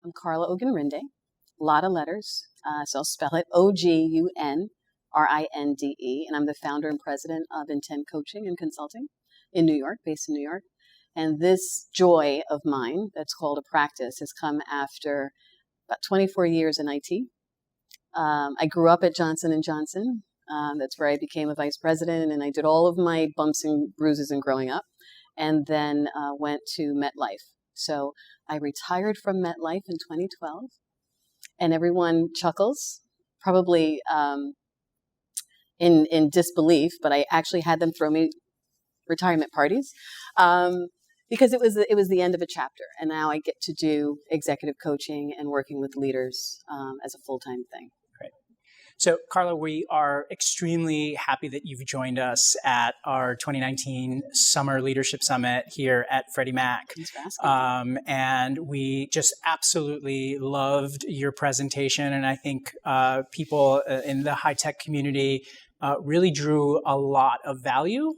I'm Carla Ogunrinde, a lot of letters, so I'll spell it Ogunrinde, and I'm the founder and president of Intent Coaching and Consulting in New York, based in New York. And this joy of mine, that's called a practice, has come after about 24 years in IT. I grew up at Johnson & Johnson. That's where I became a vice president, and I did all of my bumps and bruises in growing up, and then went to MetLife. So I retired from MetLife in 2012, and everyone chuckles, probably in disbelief, but I actually had them throw me retirement parties because it was the end of a chapter, and now I get to do executive coaching and working with leaders as a full-time thing. So, Carla, we are extremely happy that you've joined us at our 2019 Summer Leadership Summit here at Freddie Mac. Thanks for asking. And we just absolutely loved your presentation. And I think people in the HITEC community really drew a lot of value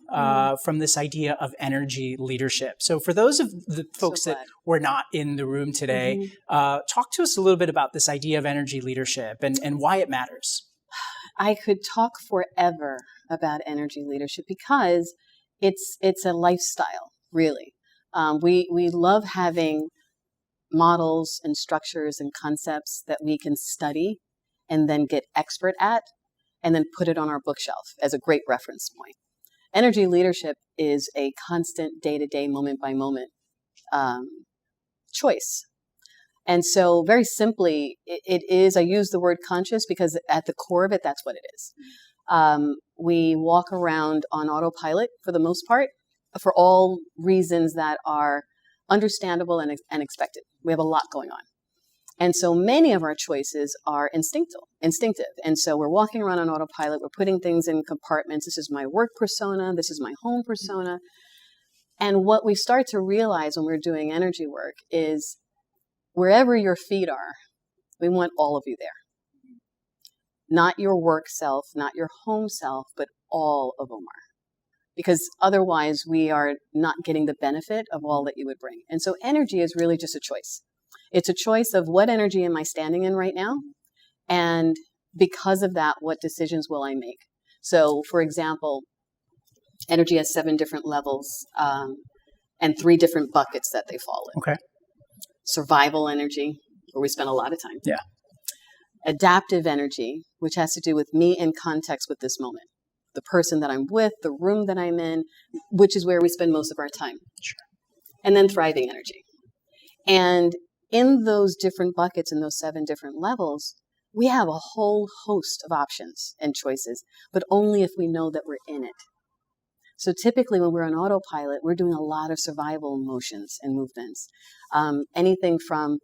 from this idea of energy leadership. So for those of the folks that were not in the room today, talk to us a little bit about this idea of energy leadership and why it matters. I could talk forever about energy leadership because it's a lifestyle, really. We love having models and structures and concepts that we can study and then get expert at and then put it on our bookshelf as a great reference point. Energy leadership is a constant day-to-day, moment-by-moment choice. And so very simply, it is, I use the word conscious because at the core of it, that's what it is. We walk around on autopilot for the most part, for all reasons that are understandable and expected. We have a lot going on. And so many of our choices are instinctive. And so we're walking around on autopilot, we're putting things in compartments. This is my work persona, this is my home persona. And what we start to realize when we're doing energy work is wherever your feet are, we want all of you there. Not your work self, not your home self, but all of Omar. Because otherwise we are not getting the benefit of all that you would bring. And so energy is really just a choice. It's a choice of what energy am I standing in right now? And because of that, what decisions will I make? So for example, energy has 7 different levels and 3 different buckets that they fall in. Okay. Survival energy, where we spend a lot of time. Yeah. Adaptive energy, which has to do with me in context with this moment. The person that I'm with, the room that I'm in, which is where we spend most of our time. Sure. And then thriving energy. And in those different buckets, in those 7 different levels, we have a whole host of options and choices, but only if we know that we're in it. So typically when we're on autopilot, we're doing a lot of survival motions and movements. Anything from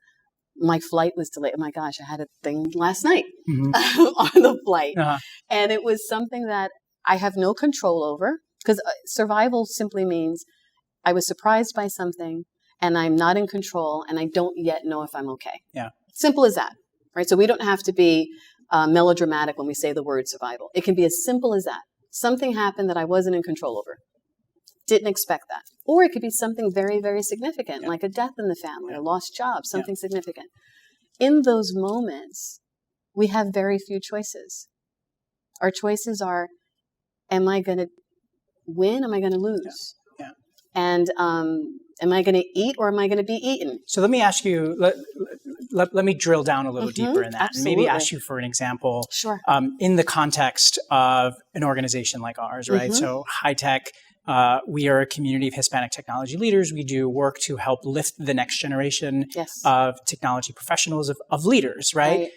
my flight was delayed. Oh my gosh, I had a thing last night on the flight. And it was something that I have no control over because survival simply means I was surprised by something and I'm not in control and I don't yet know if I'm okay. Yeah. Simple as that, right? So we don't have to be melodramatic when we say the word survival. It can be as simple as that. Something happened that I wasn't in control over. Didn't expect that. Or it could be something very, very significant, like a death in the family, a lost job, something significant. In those moments, we have very few choices. Our choices are, am I going to win? Am I going to lose? Yeah. And am I going to eat or am I going to be eaten? So let me ask you, let me drill down a little deeper in that. Absolutely. And maybe ask you for an example. Sure. In the context of an organization like ours, right? So HITEC, we are a community of Hispanic technology leaders. We do work to help lift the next generation of technology professionals, of leaders, right?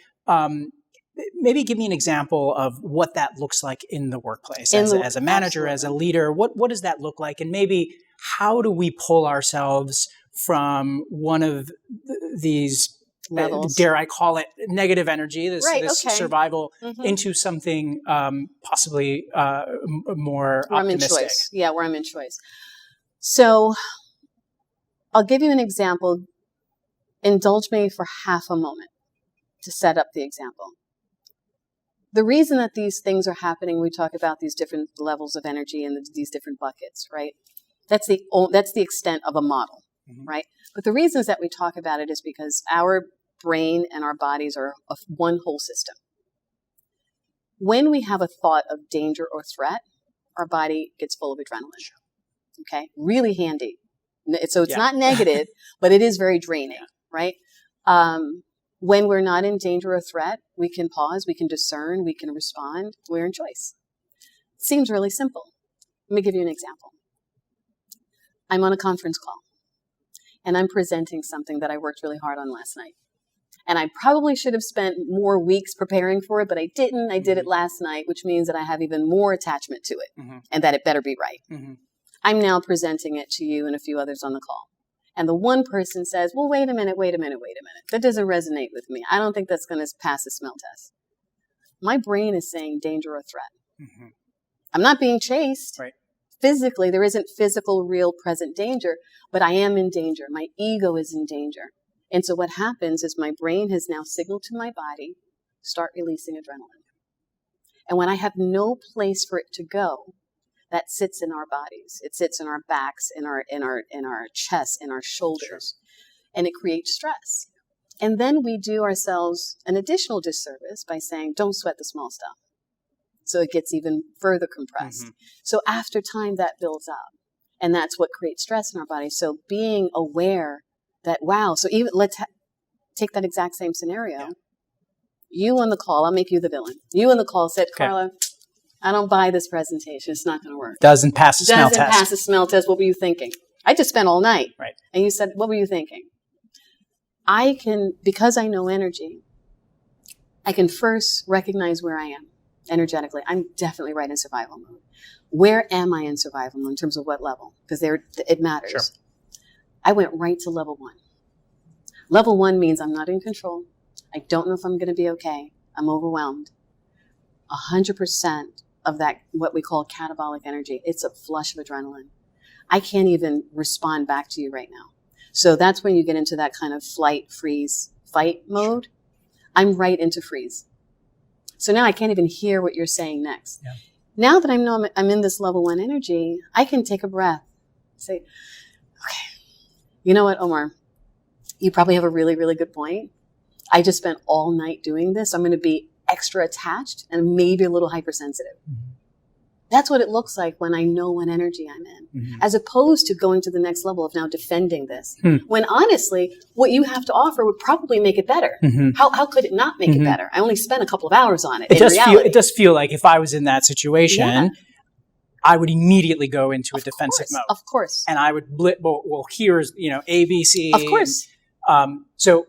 Maybe give me an example of what that looks like in the workplace as a manager, as a leader. What does that look like? And maybe how do we pull ourselves from one of these levels, dare I call it negative energy, this survival, into something possibly more optimistic? I'm in choice. Yeah, where I'm in choice. So I'll give you an example. Indulge me for half a moment to set up the example. The reason that these things are happening, we talk about these different levels of energy and these different buckets, right? That's the extent of a model, right? But the reasons that we talk about it is because our brain and our bodies are one whole system. When we have a thought of danger or threat, our body gets full of adrenaline. Okay? Really handy. So it's not negative, but it is very draining, right? When we're not in danger or threat, we can pause, we can discern, we can respond. We're in choice. It seems really simple. Let me give you an example. I'm on a conference call, and I'm presenting something that I worked really hard on last night. And I probably should have spent more weeks preparing for it, but I didn't. I did it last night, which means that I have even more attachment to it, and that it better be right. I'm now presenting it to you and a few others on the call. And the one person says, well, wait a minute. That doesn't resonate with me. I don't think that's going to pass the smell test. My brain is saying danger or threat. I'm not being chased. Right. Physically, there isn't physical, real, present danger, but I am in danger. My ego is in danger. And so what happens is my brain has now signaled to my body, start releasing adrenaline. And when I have no place for it to go, that sits in our bodies. It sits in our backs, in our chests, in our shoulders, and it creates stress. And then we do ourselves an additional disservice by saying, don't sweat the small stuff. So it gets even further compressed. So after time, that builds up. And that's what creates stress in our body. So being aware that, wow, so even let's take that exact same scenario. You on the call, I'll make you the villain. You on the call said, Carla, I don't buy this presentation. It's not going to work. Doesn't pass the smell test. Doesn't pass the smell test. What were you thinking? I just spent all night. Right. And you said, what were you thinking? I can, because I know energy, I can first recognize where I am energetically. I'm definitely right in survival mode. Where am I in survival mode in terms of what level? Because it matters. Sure. I went right to level 1. Level 1 means I'm not in control. I don't know if I'm going to be okay. I'm overwhelmed. 100% of that, what we call catabolic energy, it's a flush of adrenaline. I can't even respond back to you right now. So that's when you get into that kind of flight, freeze, fight mode. I'm right into freeze. So now I can't even hear what you're saying next. Yeah. Now that I know I'm in this level 1 energy, I can take a breath. Say, okay, you know what, Omar? You probably have a really, really good point. I just spent all night doing this. I'm going to be extra attached and maybe a little hypersensitive. That's what it looks like when I know what energy I'm in, as opposed to going to the next level of now defending this. When honestly, what you have to offer would probably make it better. How could it not make it better? I only spent a couple of hours on it. It does feel like if I was in that situation, I would immediately go into a defensive mode. Of course. And I would, here's, A, B, C. Of course. So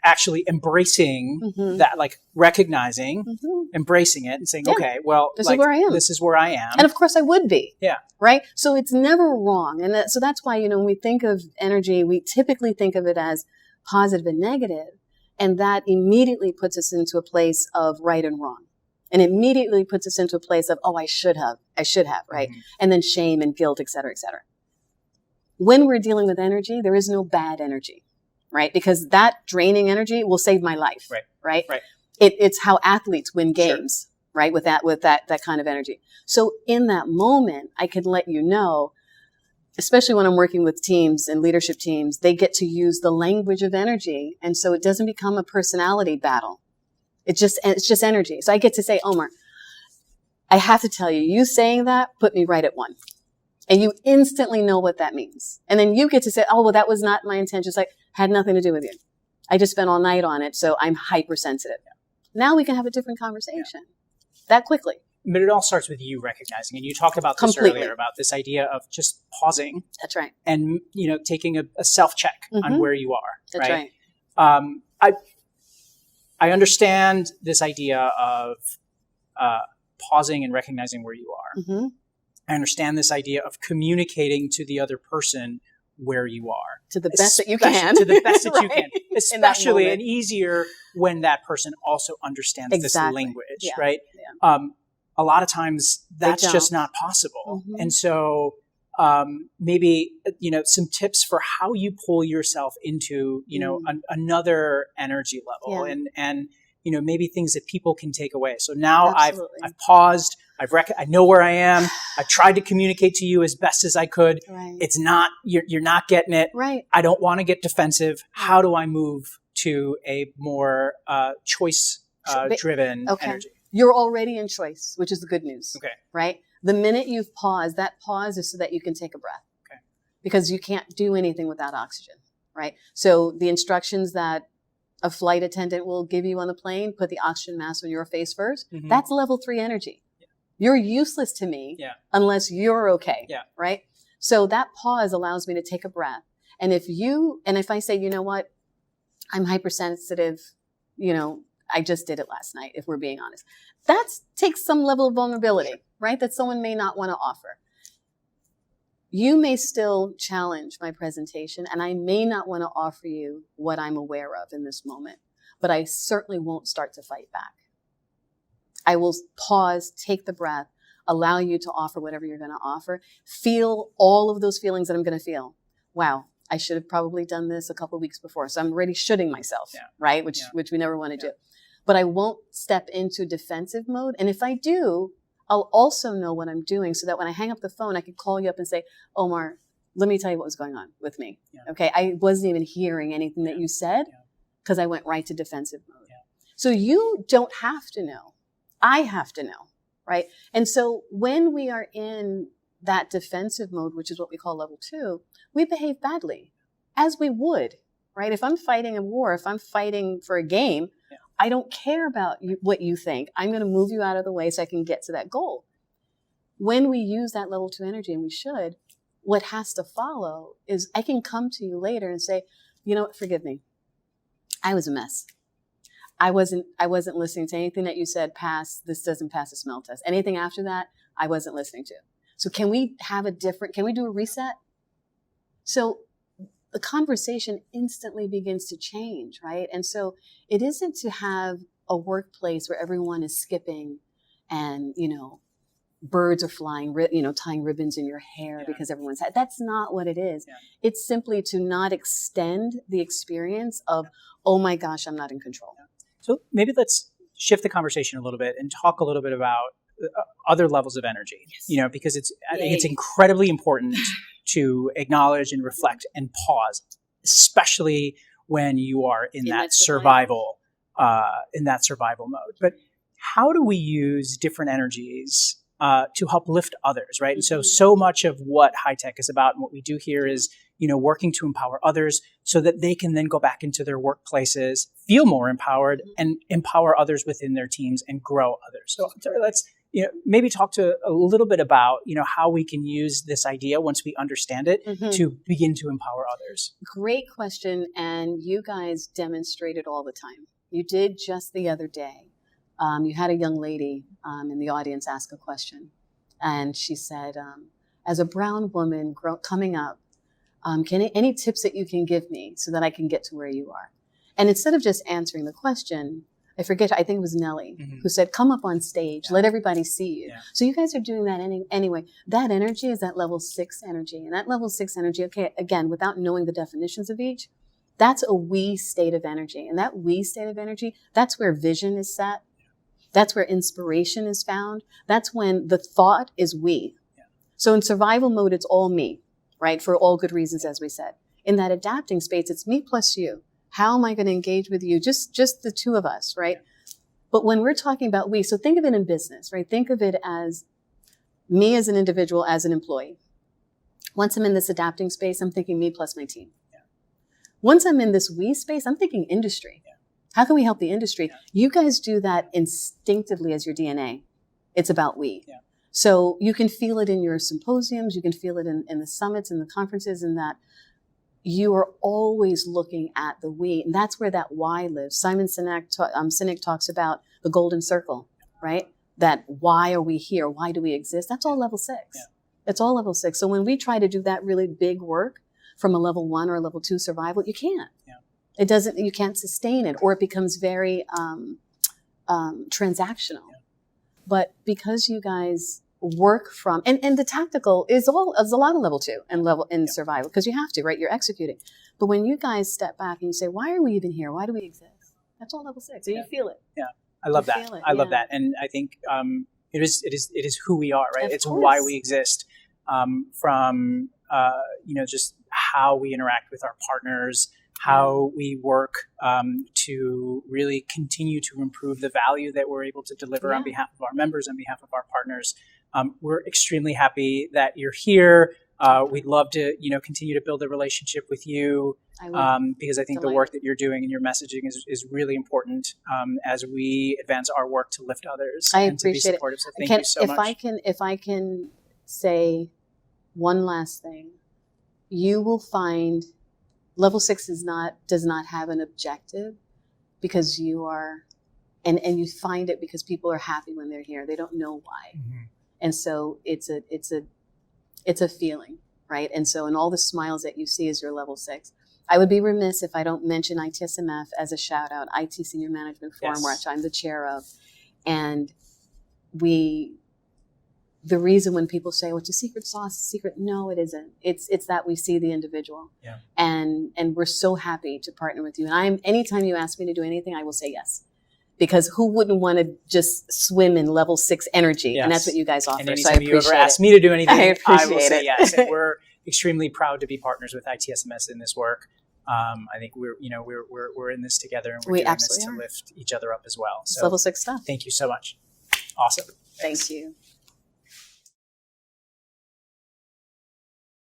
actually embracing that, like recognizing, embracing it and saying, okay, well, this is where I am. This is where I am. And of course I would be. Yeah. Right? So it's never wrong. And so that's why, when we think of energy, we typically think of it as positive and negative. And that immediately puts us into a place of right and wrong. And immediately puts us into a place of, oh, I should have, right? And then shame and guilt, et cetera, et cetera. When we're dealing with energy, there is no bad energy. Right? Because that draining energy will save my life. Right? It's how athletes win games, right? With that kind of energy. So in that moment, I can let you know, especially when I'm working with teams and leadership teams, they get to use the language of energy. And so it doesn't become a personality battle. It's just energy. So I get to say, Omar, I have to tell you, you saying that put me right at 1. And you instantly know what that means. And then you get to say, oh, well, that was not my intention. It's like, had nothing to do with you. I just spent all night on it, so I'm hypersensitive. Now we can have a different conversation that quickly. But it all starts with you recognizing, and you talked about this earlier, about this idea of just pausing. That's right. And, taking a self-check on where you are. That's right. I understand this idea of pausing and recognizing where you are. I understand this idea of communicating to the other person where you are. To the best that you can. To the best that you can. Especially and easier when that person also understands this language, right? Yeah. A lot of times that's just not possible. And so maybe, some tips for how you pull yourself into, another energy level and maybe things that people can take away. So now I've paused. I know where I am. I tried to communicate to you as best as I could. Right. It's not, you're not getting it. Right. I don't want to get defensive. How do I move to a more choice-driven energy. You're already in choice, which is the good news. Okay. Right? The minute you've paused, that pause is so that you can take a breath. Okay. Because you can't do anything without oxygen, right? So the instructions that a flight attendant will give you on the plane, put the oxygen mask on your face first. Mm-hmm. That's level 3 energy. Yeah. You're useless to me unless you're okay, right? So that pause allows me to take a breath. And if I say, you know what, I'm hypersensitive, I just did it last night, if we're being honest. That takes some level of vulnerability, right? That someone may not want to offer. You may still challenge my presentation, and I may not want to offer you what I'm aware of in this moment, but I certainly won't start to fight back. I will pause, take the breath, allow you to offer whatever you're going to offer, feel all of those feelings that I'm going to feel. Wow, I should have probably done this a couple of weeks before, so I'm already shooting myself, right? Which we never want to do. But I won't step into defensive mode, and if I do, I'll also know what I'm doing so that when I hang up the phone, I can call you up and say, Omar, let me tell you what was going on with me. Yeah. Okay. I wasn't even hearing anything that you said because I went right to defensive mode. Yeah. So you don't have to know. I have to know. Right. And so when we are in that defensive mode, which is what we call level 2, we behave badly as we would. Right. If I'm fighting a war, if I'm fighting for a game, I don't care about what you think. I'm going to move you out of the way so I can get to that goal. When we use that level 2 energy, and we should, what has to follow is I can come to you later and say, you know what, forgive me. I was a mess. I wasn't listening to anything that you said this doesn't pass the smell test. Anything after that, I wasn't listening to. So can we do a reset? So the conversation instantly begins to change, right? And so it isn't to have a workplace where everyone is skipping and, birds are flying, tying ribbons in your hair because everyone's had. That's not what it is. Yeah. It's simply to not extend the experience of, oh my gosh, I'm not in control. Yeah. So maybe let's shift the conversation a little bit and talk a little bit about other levels of energy, because I think it's incredibly important to acknowledge and reflect and pause, especially when you are in that survival mode. But how do we use different energies to help lift others, right? Mm-hmm. And so much of what HITEC is about and what we do here is, working to empower others so that they can then go back into their workplaces, feel more empowered, and empower others within their teams and grow others. So let's maybe talk to a little bit about, how we can use this idea once we understand it to begin to empower others. Great question. And you guys demonstrate it all the time. You did just the other day. You had a young lady in the audience ask a question. And she said, as a brown woman coming up, any tips that you can give me so that I can get to where you are? And instead of just answering the question, I think it was Nellie who said, come up on stage, let everybody see you. Yeah. So you guys are doing that anyway. That energy is that level 6 energy. And that level 6 energy, okay, again, without knowing the definitions of each, that's a we state of energy. And that we state of energy, that's where vision is set. That's where inspiration is found. That's when the thought is we. Yeah. So in survival mode, it's all me, right? For all good reasons, as we said. In that adapting space, it's me plus you. How am I going to engage with you? Just the two of us, right? Yeah. But when we're talking about we, so think of it in business, right? Think of it as me as an individual, as an employee. Once I'm in this adapting space, I'm thinking me plus my team. Yeah. Once I'm in this we space, I'm thinking industry. Yeah. How can we help the industry? Yeah. You guys do that instinctively as your DNA. It's about we. Yeah. So you can feel it in your symposiums. You can feel it in the summits and the conferences, and that you are always looking at the we. And that's where that why lives. Simon Sinek talks about the golden circle, right? That why are we here? Why do we exist? That's all level 6. Yeah. It's all level 6. So when we try to do that really big work from a level 1 or a level 2 survival, you can't. Yeah. You can't sustain it, or it becomes very transactional. Yeah. But because you guys work from, and the tactical is a lot of level 2 and level in survival, because you have to, right? You're executing. But when you guys step back and you say, why are we even here? Why do we exist? That's all level 6. So you feel it. Yeah. I love that. I love that. And I think it is who we are, right? It's why we exist, from just how we interact with our partners, how we work to really continue to improve the value that we're able to deliver on behalf of our members, on behalf of our partners. We're extremely happy that you're here. We'd love to, continue to build a relationship with you because I think the work that you're doing and your messaging is really important as we advance our work to lift others and to be supportive. So thank you so much. If I can say one last thing, you will find Level 6 does not have an objective because you are, and you find it because people are happy when they're here. They don't know why. Mm-hmm. And so it's a feeling, right? And so in all the smiles that you see is your Level 6. I would be remiss if I don't mention ITSMF as a shout out, IT Senior Management Forum, which I'm the chair of. And the reason when people say, well, it's a secret sauce, secret, no, it isn't. It's that we see the individual. Yeah. And we're so happy to partner with you. And anytime you ask me to do anything, I will say yes. Because who wouldn't want to just swim in Level 6 energy? Yes. And that's what you guys offer. And anytime you ever ask me to do anything, I will say yes. And we're extremely proud to be partners with ITSMS in this work. I think we're in this together, and we're doing this to lift each other up as well. So Level 6 stuff. Thank you so much. Awesome. Thank you.